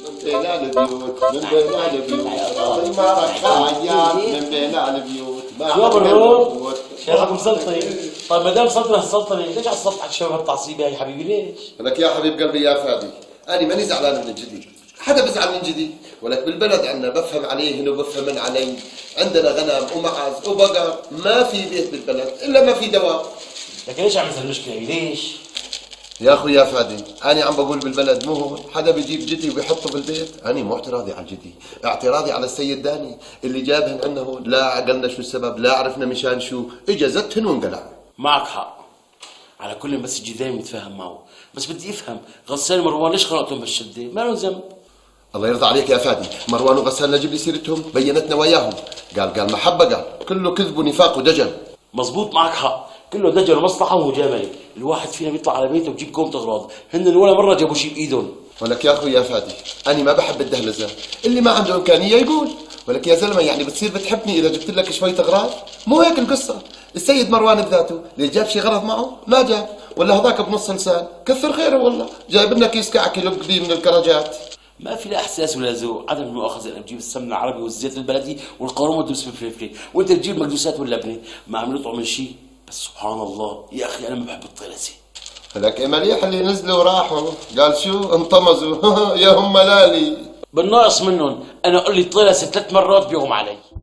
من بين البيوت من بين البيوت المعركة عيان من بين البيوت شو بالروت؟ شيخك مسلطن. طيب ما دام سلطنة السلطنة ليش عصبت على الشباب التعصيبي يا حبيبي ليش؟ لك يا حبيب قلبي يا فادي أنا ماني زعلان من الجديد، حدا بزعل من جديد، ولك بالبلد عندنا بفهم عليهن وبفهمن علي، عندنا غنم ومعز وبقر، ما في بيت بالبلد إلا ما في دواب. لكن ليش عم المشكلة ليش؟ يا اخوي يا فادي انا عم بقول بالبلد مو هون حدا بيجيب جدي وبيحطه بالبيت، انا مو اعتراضي على الجدي، اعتراضي على السيد داني اللي جابهن عنا هون، لا عقلنا شو السبب، لا عرفنا مشان شو، اجا زتهن وانقلع. معك حق. على كل بس يجي دايما يتفاهم معه، بس بدي افهم غسان مروان ليش خلقتهم بالشده؟ ما لهم ذنب. الله يرضى عليك يا فادي، مروان وغسان لجيب لي سيرتهم بينتنا وياهم، قال محبه، قال كله كذب ونفاق ودجل. مزبوط معك حق، كله دجل ومصلحه ومجامله، الواحد فينا بيطلع على بيته وبجيب كومة اغراض، هن ولا مره جابوا شيء بايدهم. ولك يا اخوي يا فادي انا ما بحب الدهلزه، اللي ما عنده امكانيه يقول، ولك يا زلمه يعني بتصير بتحبني اذا جبت لك شويه اغراض؟ مو هيك القصه، السيد مروان بذاته اللي جاب شي غرض معه ما جاب، ولا هذاك بنص لسان كثر خيره والله جايب لنا كيس كعكه لب بيه من الكرجات. ما في لا احساس ولا ذوق، عدم المؤاخذه انا بجيب السمن العربي والزيت البلدي والقارون والدبس بالفلفل، وانت تجيب مكدوسات واللبنه، ما عم نطعم من شيء، بس سبحان الله يا اخي انا ما بحب الطلسه. لك مليح اللي نزلوا وراحوا، قال شو انطمزوا يا هم لالي. بالناقص منهم انا قل لي طلسه 3 مرات بيغم علي.